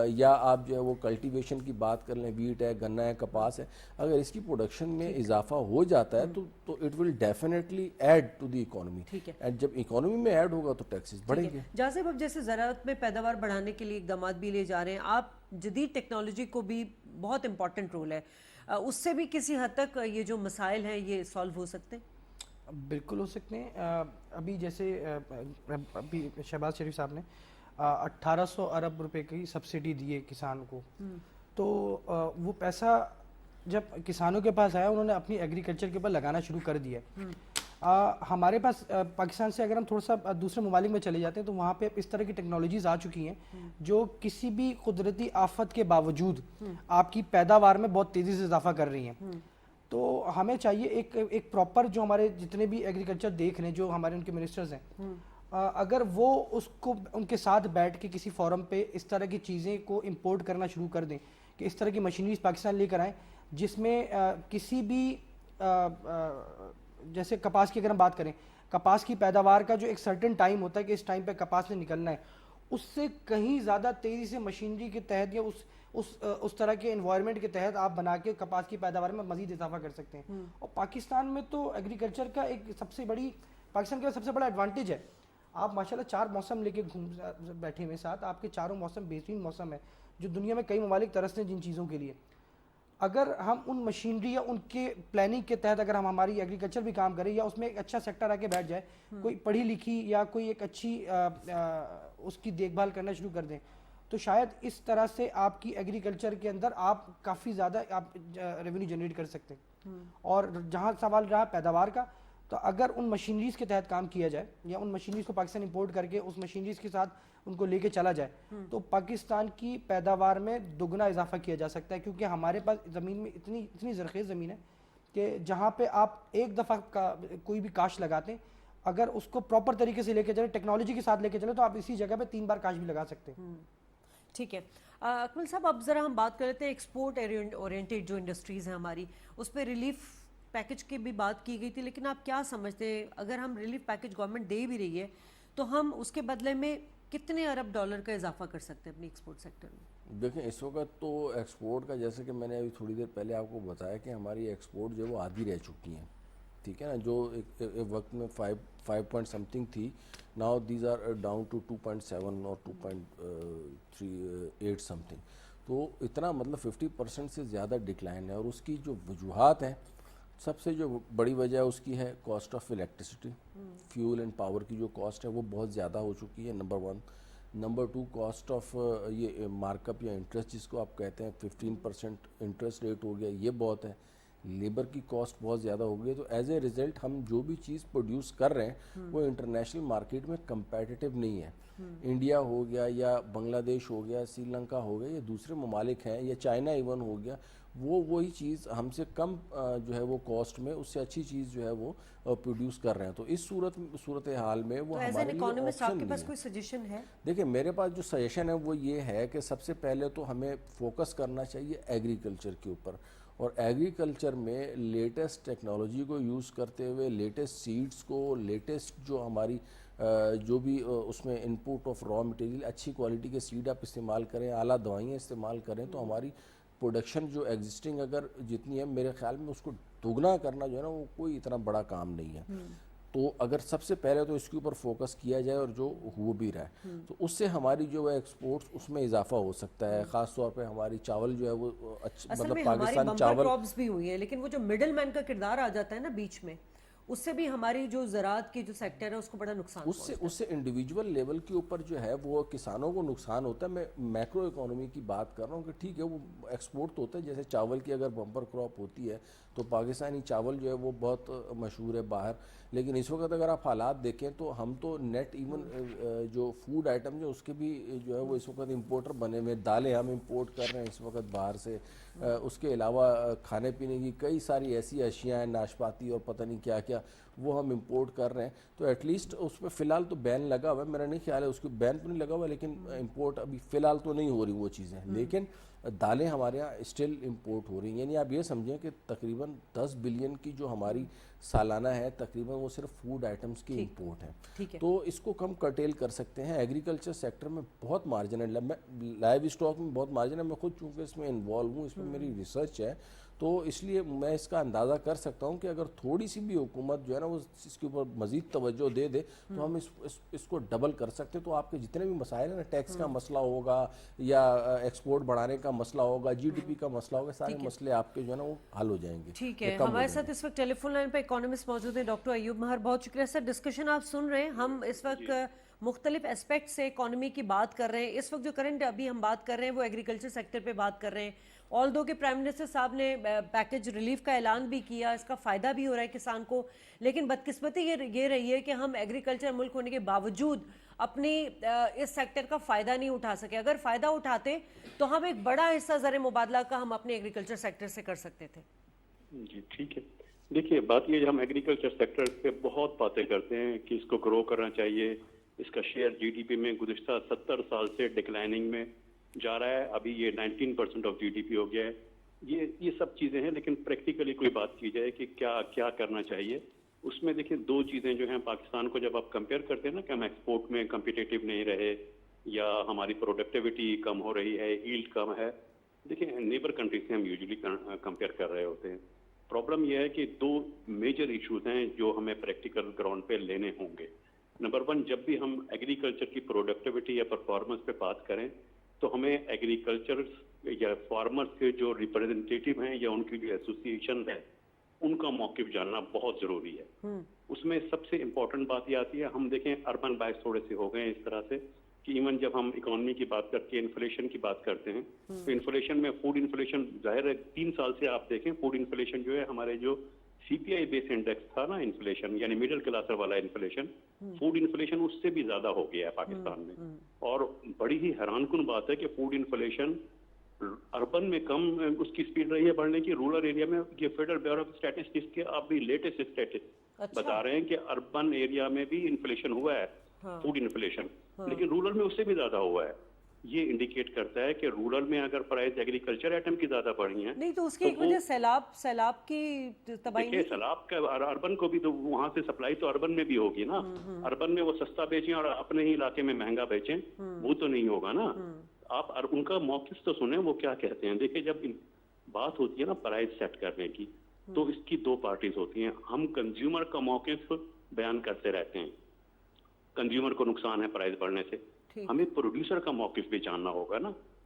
یا آپ جو ہے وہ کلٹیویشن کی بات کر لیں, ویٹ ہے, گنا ہے, کپاس ہے, اگر اس کی پروڈکشن میں اضافہ ہو جاتا ہے تو it will definitely add to the economy, and جب اکانومی میں ایڈ ہوگا تو ٹیکسز بڑھیں گے. جازب, اب جیسے زراعت میں پیداوار بڑھانے کے لیے اقدامات بھی لے جا رہے ہیں آپ, جدید ٹیکنالوجی کو بھی بہت امپورٹنٹ رول ہے, اس سے بھی کسی حد تک یہ جو مسائل ہیں یہ سالو ہو سکتے ہیں؟ بالکل ہو سکتے ہیں. ابھی جیسے ابھی شہباز شریف صاحب نے 1800 ارب روپے کی سبسڈی دی ہے کسان کو, تو وہ پیسہ جب کسانوں کے پاس آیا انہوں نے اپنی ایگریکلچر کے اوپر لگانا شروع کر دیا. ہمارے پاس پاکستان سے اگر ہم تھوڑا سا دوسرے ممالک میں چلے جاتے ہیں تو وہاں پہ اس طرح کی ٹیکنالوجیز آ چکی ہیں جو کسی بھی قدرتی آفت کے باوجود آپ کی پیداوار میں بہت تیزی سے اضافہ کر رہی ہیں. تو ہمیں چاہیے ایک پراپر جو ہمارے جتنے بھی ایگریکلچر دیکھ رہے ہیں, جو ہمارے ان کے منسٹرز ہیں, اگر وہ اس کو ان کے ساتھ بیٹھ کے کسی فورم پہ اس طرح کی چیزیں کو امپورٹ کرنا شروع کر دیں کہ اس طرح کی مشینریز پاکستان لے کر آئیں جس میں کسی بھی جیسے کپاس کی اگر ہم بات کریں, کپاس کی پیداوار کا جو ایک سرٹن ٹائم ہوتا ہے کہ اس ٹائم پہ کپاس نے نکلنا ہے, اس سے کہیں زیادہ تیزی سے مشینری کے تحت یا اس طرح کے انوائرمنٹ کے تحت آپ بنا کے کپاس کی پیداوار میں مزید اضافہ کر سکتے ہیں. اور پاکستان میں تو ایگریکلچر کا ایک پاکستان کا سب سے بڑا ایڈوانٹیج ہے, آپ ماشاءاللہ 4 موسم لے کے بیٹھے ہوئے ساتھ, آپ کے چاروں موسم بہترین موسم ہے جو دنیا میں کئی ممالک ترستے ہیں جن چیزوں کے لیے. اگر ہم ان مشینری یا ان کے پلاننگ کے تحت اگر ہم ہماری ایگریکلچر بھی کام کریں یا اس میں ایک اچھا سیکٹر آ کے بیٹھ جائے, کوئی پڑھی لکھی یا کوئی ایک اچھی اس کی دیکھ بھال کرنا شروع کر دیں, تو شاید اس طرح سے آپ کی ایگریکلچر کے اندر آپ کافی زیادہ آپ ریونیو جنریٹ کر سکتے ہیں. اور جہاں سوال رہا پیداوار کا, تو اگر ان مشینریز کے تحت کام کیا جائے یا ان مشینریز کو پاکستان امپورٹ کر کے اس مشینریز کے ساتھ ان کو لے کے چلا جائے, تو پاکستان کی پیداوار میں دگنا اضافہ کیا جا سکتا ہے. کیونکہ ہمارے پاس زمین میں اتنی زرخیز زمین ہے کہ جہاں پہ آپ ایک دفعہ کوئی بھی کاشت لگاتے ہیں, اگر اس کو پراپر طریقے سے لے کے چلے, ٹیکنالوجی کے ساتھ لے کے چلے, تو آپ اسی جگہ پہ 3 بار کاشت بھی لگا سکتے ہیں. ٹھیک ہے اکمل صاحب, اب ذرا ہم بات کر لیتے ہیں ایکسپورٹ اورینٹیڈ جو انڈسٹریز ہیں ہماری, اس پہ ریلیف پیکج کی بھی بات کی گئی تھی, لیکن آپ کیا سمجھتے ہیں اگر ہم ریلیف پیکج گورنمنٹ دے بھی رہی ہے تو ہم اس کے بدلے میں کتنے ارب ڈالر کا اضافہ کر سکتے ہیں اپنی ایکسپورٹ سیکٹر میں؟ دیکھیں اس وقت تو ایکسپورٹ کا, جیسے کہ میں نے ابھی تھوڑی دیر پہلے آپ کو بتایا کہ ہماری ایکسپورٹ جو ہے وہ آدھی رہ چکی ہیں, ٹھیک ہے نا, جو ایک وقت میں 5 پوائنٹ سمتھنگ تھی, now these are down to 2.7 اور 2.38 سمتھنگ. تو اتنا مطلب 50% سے زیادہ ڈکلائن ہے. اور اس کی جو وجوہات ہیں, سب سے جو بڑی وجہ اس کی ہے cost of electricity, fuel and power کی جو کاسٹ ہے وہ بہت زیادہ ہو چکی ہے, نمبر 1. نمبر 2 کاسٹ آف یہ مارک اپ یا انٹرسٹ جس کو آپ کہتے ہیں, 15% انٹرسٹ ریٹ ہو گیا, یہ بہت ہے. لیبر کی کاسٹ بہت زیادہ ہو گئی ہے. تو ایز اے ریزلٹ ہم جو بھی چیز پروڈیوس کر رہے ہیں وہ انٹرنیشنل مارکیٹ میں کمپیٹیٹیو نہیں ہے. انڈیا ہو گیا یا بنگلہ دیش ہو گیا, سری لنکا ہو گیا, یا دوسرے ممالک ہیں, یا چائنا ایون ہو گیا, وہ وہی چیز ہم سے کم جو ہے وہ کاسٹ میں اس سے اچھی چیز جو ہے وہ پروڈیوس کر رہے ہیں. تو اس صورت حال میں وہ ہمارے لیے اکانومسٹ آپ آپشن کے نہیں پاس ہے. کوئی سجیشن ہے؟ دیکھیں میرے پاس جو سجیشن ہے وہ یہ ہے کہ سب سے پہلے تو ہمیں فوکس کرنا چاہیے ایگریکلچر کے اوپر, اور ایگریکلچر میں لیٹسٹ ٹیکنالوجی کو یوز کرتے ہوئے, لیٹسٹ سیڈز کو, لیٹسٹ جو ہماری جو بھی اس میں ان پٹ آف را مٹیریل, اچھی کوالٹی کے سیڈ آپ استعمال کریں, اعلیٰ دوائیاں استعمال کریں, تو ہماری پروڈکشن جو ایگزسٹنگ اگر جتنی ہے میرے خیال میں اس کو دگنا کرنا جو ہے نا وہ کوئی اتنا بڑا کام نہیں ہے. تو اگر سب سے پہلے تو اس کے اوپر فوکس کیا جائے, اور جو ہو بھی رہا ہے, تو اس سے ہماری جو ہے ایکسپورٹس اس میں اضافہ ہو سکتا ہے. خاص طور پہ ہماری چاول جو ہے وہ اصل مطلب میں ہماری پاکستان بمپر چاول کراپس بھی ہوئی ہیں, لیکن وہ جو مڈل مین کا کردار آ جاتا ہے نا بیچ میں, اس سے بھی ہماری جو زراعت کی جو سیکٹر ہے اس کو بڑا نقصان اس سے انڈیویجول لیول کے اوپر جو ہے وہ کسانوں کو نقصان ہوتا ہے. میں میکرو اکانومی کی بات کر رہا ہوں کہ ٹھیک ہے وہ ایکسپورٹ تو ہوتا ہے, جیسے چاول کی اگر بمپر کراپ ہوتی ہے تو پاکستانی چاول جو ہے وہ بہت مشہور ہے باہر. لیکن اس وقت اگر آپ حالات دیکھیں تو ہم تو نیٹ ایون جو فوڈ آئٹم جو اس کے بھی جو ہے وہ اس وقت امپورٹر بنے ہوئے, دالیں ہم امپورٹ کر رہے ہیں اس وقت باہر سے. اس کے علاوہ کھانے پینے کی کئی ساری ایسی اشیاء ہیں, ناشپاتی اور پتہ نہیں کیا کیا, وہ ہم امپورٹ کر رہے ہیں. تو ایٹ لیسٹ اس پہ فی الحال تو بین لگا ہوا ہے, میرا نہیں خیال ہے اس کو بین تو نہیں لگا ہوا, لیکن امپورٹ ابھی فی الحال تو نہیں ہو رہی وہ چیزیں. لیکن دالیں ہمارے یہاں اسٹل امپورٹ ہو رہی ہیں. یعنی آپ یہ سمجھیں کہ تقریباً 10 بلین کی جو ہماری سالانہ ہے, تقریباً وہ صرف فوڈ آئٹمس کی امپورٹ ہے. تو اس کو کم کرٹیل کر سکتے ہیں. ایگریکلچر سیکٹر میں بہت مارجن ہے, لائیو اسٹاک میں بہت مارجن ہے. میں خود چونکہ اس میں انوالو ہوں, اس میں میری ریسرچ ہے, تو اس لیے میں اس کا اندازہ کر سکتا ہوں کہ اگر تھوڑی سی بھی حکومت جو ہے نا وہ اس کے اوپر مزید توجہ دے دے تو ہم اس کو ڈبل کر سکتے. تو آپ کے جتنے بھی مسائل ہیں نا, ٹیکس کا مسئلہ ہوگا یا ایکسپورٹ بڑھانے کا مسئلہ ہوگا, جی ڈی پی کا مسئلہ ہوگا, سارے مسئلے آپ کے جو ہے نا وہ حل ہو جائیں گے. ٹھیک ہے, ہمارے ساتھ اس وقت ٹیلی فون لائن پہ اکانومسٹ موجود ہیں ڈاکٹر ایوب مہر. بہت شکریہ سر, ڈسکشن آپ سن رہے ہیں. ہم اس وقت مختلف اسپیکٹ سے اکانومی کی بات کر رہے ہیں. اس وقت جو کرنٹ ابھی ہم بات کر رہے ہیں وہ ایگریکلچر سیکٹر پہ بات کر رہے ہیں. آل دو کہ پرائم منسٹر صاحب نے پیکج ریلیف کا اعلان بھی کیا, اس کا فائدہ بھی ہو رہا ہے کسان کو, لیکن بدقسمتی یہ رہی ہے کہ ہم ایگریکلچر ملک ہونے کے باوجود اپنی اس سیکٹر کا فائدہ نہیں اٹھا سکے. اگر فائدہ اٹھاتے تو ہم ایک بڑا حصہ زر مبادلہ کا ہم اپنے ایگریکلچر سیکٹر سے کر سکتے تھے. جی ٹھیک ہے. دیکھیے بات یہ, ہم ایگریکلچر سیکٹر پہ بہت باتیں کرتے ہیں کہ اس کو گرو کرنا چاہیے, اس کا شیئر جی ڈی پی میں گزشتہ 70 سال سے ڈکلائننگ میں جا رہا ہے, ابھی یہ 19% آف جی ڈی پی ہو گیا ہے. یہ سب چیزیں ہیں, لیکن پریکٹیکلی کوئی بات کی جائے کہ کیا کرنا چاہیے, اس میں دیکھیں دو چیزیں جو ہیں پاکستان کو جب آپ کمپیئر کرتے ہیں نا کہ ہم ایکسپورٹ میں کمپیٹیٹیو نہیں رہے یا ہماری پروڈکٹیوٹی کم ہو رہی ہے, ایلڈ کم ہے. دیکھیں نیبر کنٹری سے ہم یوزلی کمپیئر کر رہے ہوتے ہیں. پرابلم یہ ہے کہ دو میجر ایشوز ہیں جو ہمیں پریکٹیکل گراؤنڈ پہ لینے ہوں گے. نمبر 1, جب بھی ہم ایگریکلچر کی پروڈکٹیوٹی یا پرفارمنس پہ بات کریں تو ہمیں ایگریکلچر یا فارمرز کے جو ریپرزنٹیٹیو ہیں یا ان کی جو ایسوسیشن ہے ان کا موقف جاننا بہت ضروری ہے. اس میں سب سے امپورٹنٹ بات یہ آتی ہے, ہم دیکھیں اربن بائز تھوڑے سے ہو گئے ہیں اس طرح سے کہ ایون جب ہم اکانومی کی بات کرتے ہیں, انفلیشن کی بات کرتے ہیں, تو انفلیشن میں فوڈ انفلیشن ظاہر ہے 3 سال سے آپ دیکھیں فوڈ انفلیشن جو ہے ہمارے جو سی پی آئی بیس انڈیکس تھا نا انفلیشن, یعنی مڈل کلاس والا انفلیشن, فوڈ انفلیشن اس سے بھی زیادہ ہو گیا ہے پاکستان میں. اور بڑی ہی حیران کن بات ہے کہ فوڈ انفلیشن اربن میں کم اس کی سپیڈ رہی ہے بڑھنے کی, رورل ایریا میں. یہ فیڈرل بیورو آف اسٹیٹسٹکس کے آپ بھی لیٹسٹ اسٹیٹسٹکس بتا رہے ہیں کہ اربن ایریا میں بھی انفلیشن ہوا ہے, فوڈ انفلیشن, لیکن رورل میں اس سے بھی زیادہ ہوا ہے. یہ انڈیکیٹ کرتا ہے کہ رورل میں اگر پرائز ایگریکلچر آئٹم کی زیادہ بڑھی ہیں نہیں تو اس کی ایک وجہ سیلاب کی تباہی نہیں. سیلاب کا اربن کو بھی تو وہاں سے سپلائی تو اربن میں بھی ہوگی نا. اربن میں وہ سستا بیچیں اور اپنے ہی علاقے میں مہنگا بیچیں, وہ تو نہیں ہوگا نا. آپ ان کا موقف تو سنیں وہ کیا کہتے ہیں. دیکھیں جب بات ہوتی ہے نا پرائز سیٹ کرنے کی تو اس کی 2 پارٹیز ہوتی ہیں. ہم کنزیومر کا موقف بیان کرتے رہتے ہیں, کنزیومر کو نقصان ہے پرائز بڑھنے سے. ہمیں پروڈیوسر کا موقف بھی جاننا ہوگا نا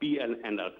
PLN,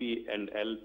P&L,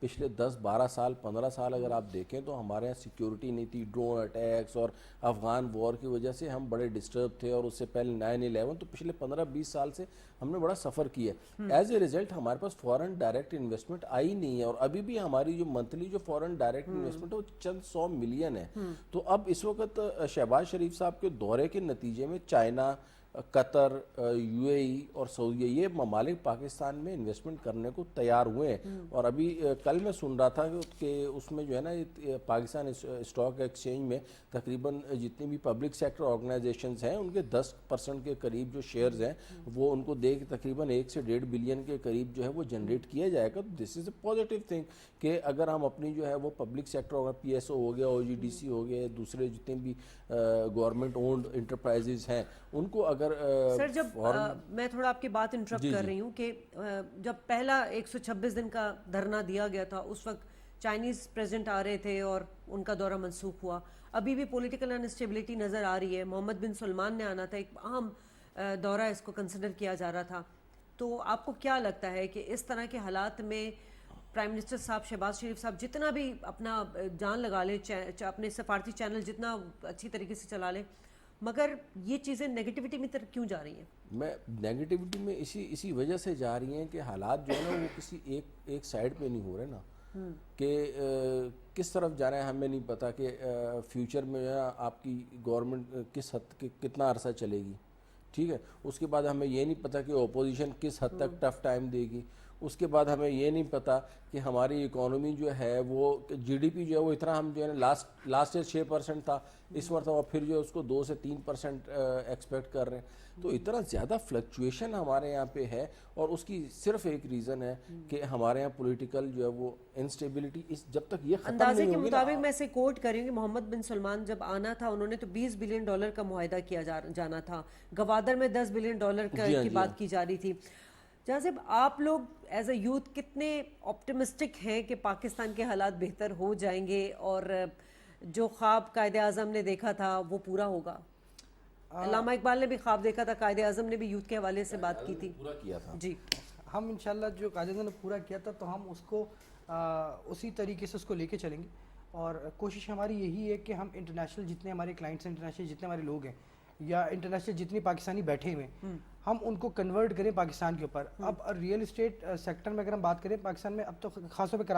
پچھلے 10-12 سال 15 سال اگر آپ دیکھیں تو ہمارے یہاں سیکیورٹی نہیں تھی, ڈرون اٹیکس اور افغان وار کی وجہ سے ہم بڑے ڈسٹرب تھے, اور اس سے پہلے 9/11, تو پچھلے 15-20 سال سے ہم نے بڑا سفر کیا ہے. ایز اے ریزلٹ ہمارے پاس فورن ڈائریکٹ انویسٹمنٹ آئی نہیں ہے, اور ابھی بھی ہماری جو منتھلی جو فورن ڈائریکٹ انویسٹمنٹ ہے وہ چند 100 ملین ہے. تو اب اس وقت شہباز شریف صاحب کے دورے کے نتیجے میں چائنا, قطر, یو اے ای اور سعودیہ, یہ ممالک پاکستان میں انویسٹمنٹ کرنے کو تیار ہوئے ہیں. اور ابھی کل میں سن رہا تھا کہ اس میں جو ہے نا پاکستان اسٹاک ایکسچینج میں تقریباً جتنی بھی پبلک سیکٹر آرگنائزیشنز ہیں ان کے 10% کے قریب جو شیئرز ہیں وہ ان کو دے کے تقریباً 1 سے 1.5 بلین کے قریب جو ہے وہ جنریٹ کیا جائے گا. تو دس از اے پازیٹیو تھنگ کہ اگر ہم اپنی جو ہے وہ public sector, P S O ہو گیا, او جی ڈی سی ہو گیا, دوسرے جتنے بھی گورنمنٹ اونڈ انٹرپرائزز ہیں ان کو اگر سر, جب میں تھوڑا آپ کی بات انٹرپٹ کر رہی ہوں کہ جب پہلا 126 دن کا دھرنا دیا گیا تھا اس وقت چائنیز پریزیڈنٹ آ رہے تھے اور ان کا دورہ منسوخ ہوا. ابھی بھی پولیٹیکل انسٹیبلٹی نظر آ رہی ہے. محمد بن سلمان نے آنا تھا, ایک اہم دورہ اس کو کنسیڈر کیا جا رہا تھا. تو آپ کو کیا لگتا ہے کہ اس طرح کے حالات میں پرائم منسٹر صاحب, شہباز شریف صاحب جتنا بھی اپنا جان لگا لیں, اپنے سفارتی چینل جتنا اچھی طریقے سے چلا لیں, مگر یہ چیزیں نیگیٹیوٹی میں کیوں جا رہی ہیں؟ میں نیگیٹیوٹی میں اسی وجہ سے جا رہی ہیں کہ حالات جو ہے نا وہ کسی ایک سائڈ پہ نہیں ہو رہے نا, کہ کس طرف جا رہے ہیں ہمیں نہیں پتا کہ فیوچر میں جو ہے آپ کی گورنمنٹ کس حد کتنا عرصہ چلے گی. ٹھیک ہے, اس کے بعد ہمیں یہ نہیں پتا کہ اپوزیشن کس حد تک ٹف ٹائم دے گی. اس کے بعد ہمیں یہ نہیں پتا کہ ہماری اکانومی جو ہے وہ جی ڈی پی جو ہے وہ اتنا, ہم جو ہے نا لاسٹ ایئر 6% تھا, اس مرتبہ پھر جو ہے اس کو 2 سے 3% ایکسپیکٹ کر رہے ہیں. تو اتنا زیادہ فلکچویشن ہمارے یہاں پہ ہے, اور اس کی صرف ایک ریزن ہے کہ ہمارے یہاں پولیٹیکل جو ہے وہ انسٹیبلٹی, جب تک یہ ختم اندازے نہیں کے ہوگی مطابق میں سے کوٹ کریں گے, محمد بن سلمان جب آنا تھا انہوں نے تو $20 بلین کا معاہدہ کیا جانا تھا, گوادر میں $10 بلین کی بات کی جا رہی تھی. جہاں سے آپ لوگ ایز اے یوتھ کتنے آپٹمسٹک ہیں کہ پاکستان کے حالات بہتر ہو جائیں گے اور جو خواب قائد اعظم نے دیکھا تھا وہ پورا ہوگا؟ علامہ اقبال نے بھی خواب دیکھا تھا, قائد اعظم نے بھی یوتھ کے حوالے سے بات کی تھی. پورا کیا تھا. جی, ہم انشاءاللہ جو قائد اعظم نے پورا کیا تھا تو ہم اس کو اسی طریقے سے اس کو لے کے چلیں گے, اور کوشش ہماری یہی ہے کہ ہم انٹرنیشنل جتنے ہمارے کلائنٹس ہیں, انٹرنیشنل جتنے ہمارے لوگ ہیں, یا انٹرنیشنل جتنے پاکستانی بیٹھے ہوئے ہیں, ہم ان کو کنورٹ کریں پاکستان کے اوپر. اب ریئل اسٹیٹ سیکٹر میں اگر ہم بات کریں پاکستان میں, اب تو خاص طور پہ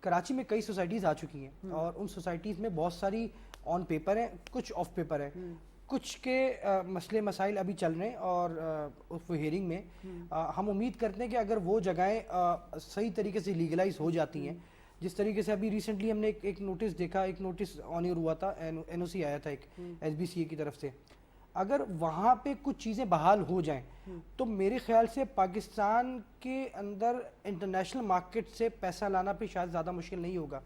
کراچی میں کئی سوسائٹیز آ چکی ہیں, اور ان سوسائٹیز میں بہت ساری آن پیپر ہیں, کچھ آف پیپر ہیں, کچھ کے مسئلے مسائل ابھی چل رہے ہیں اور اس ہیئرنگ میں ہم امید کرتے ہیں کہ اگر وہ جگہیں صحیح طریقے سے لیگلائز ہو جاتی ہیں, جس طریقے سے ابھی ریسنٹلی ہم نے ایک نوٹس دیکھا, ایک نوٹس آن ایئر ہوا تھا, این او سی آیا تھا ایک ایس بی سی اے کی طرف سے, اگر وہاں پہ کچھ چیزیں بحال ہو جائیں تو میرے خیال سے پاکستان کے اندر انٹرنیشنل مارکیٹ سے پیسہ لانا پہ شاید زیادہ مشکل نہیں ہوگا,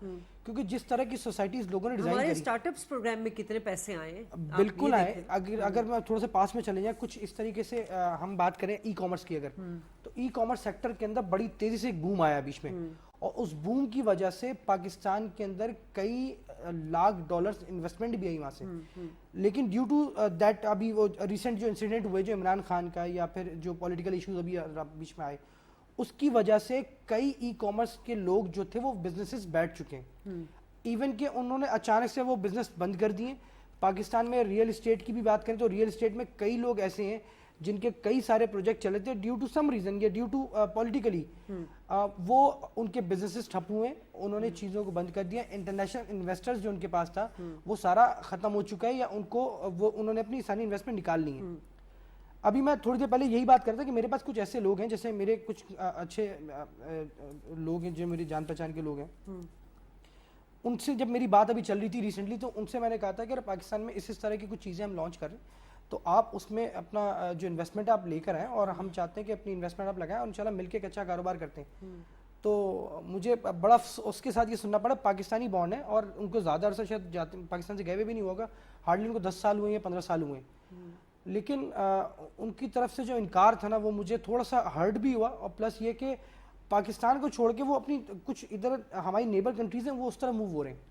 کیونکہ جس طرح کی سوسائٹیز لوگوں نے ڈیزائن ہمارے کری, اسٹارٹ اپس پروگرام میں کتنے پیسے آئے ہیں؟ بالکل آئے. اگر میں تھوڑا سا پاس میں چلے جائیں, کچھ اس طریقے سے ہم بات کریں ای کامرس کی, اگر تو ای کامرس سیکٹر کے اندر بڑی تیزی سے ایک بوم آیا بیچ میں, اور اس بوم کی وجہ سے پاکستان کے اندر کئی لاکھ ڈالرز انویسٹمنٹ بھی آئی وہاں سے. لیکن ڈیو ٹو دیٹ ابھی وہ ریسنٹ جو انسیڈنٹ ہوئے جو عمران خان کا, یا پھر جو پولیٹیکل ایشوز ابھی بیچ میں آئے, اس کی وجہ سے کئی ای کامرس کے لوگ جو تھے وہ بزنسز بیٹھ چکے ہیں, ایون کہ انہوں نے اچانک سے وہ بزنس بند کر دیے. پاکستان میں ریئل اسٹیٹ کی بھی بات کریں تو ریئل اسٹیٹ میں کئی لوگ ایسے ہیں جن کے کئی سارے پروجیکٹ چلے تھے, ڈیو ٹو سم ریزن یا ڈیو ٹو پولیٹیکلی وہ ان کے بزنسز ٹھپ ہوئے, انہوں نے چیزوں کو بند کر دیا. انٹرنیشنل انویسٹرز جو ان کے پاس تھا وہ سارا ختم ہو چکا ہے, یا ان کو انہوں نے اپنی ساری انویسٹمنٹ نکال لی ہیں. ابھی میں تھوڑی دیر پہلے یہی بات کرتا کہ میرے پاس کچھ ایسے لوگ ہیں, جیسے میرے کچھ اچھے لوگ ہیں جو میری جان پہچان کے لوگ ہیں, ان سے جب میری بات ابھی چل رہی تھی ریسنٹلی تو ان سے میں نے کہا تھا کہ اگر پاکستان میں اس طرح کی کچھ چیزیں ہم لانچ کر رہے ہیں تو آپ اس میں اپنا جو انویسٹمنٹ آپ لے کر آئیں, اور ہم چاہتے ہیں کہ اپنی انویسٹمنٹ آپ لگائیں اور انشاءاللہ مل کے ایک اچھا کاروبار کرتے ہیں. تو مجھے بڑا اس کے ساتھ یہ سننا پڑا, پاکستانی بانڈ ہیں اور ان کو زیادہ عرصہ شاید پاکستان سے گئے ہوئے بھی نہیں ہوگا, ہارڈلی ان کو 10 سال ہوئے ہیں, 15 سال ہوئے ہیں, لیکن ان کی طرف سے جو انکار تھا نا وہ مجھے تھوڑا سا ہرٹ بھی ہوا. اور پلس یہ کہ پاکستان کو چھوڑ کے وہ اپنی کچھ ادھر ہماری نیبر کنٹریز ہیں وہ اس طرح موو ہو رہے ہیں.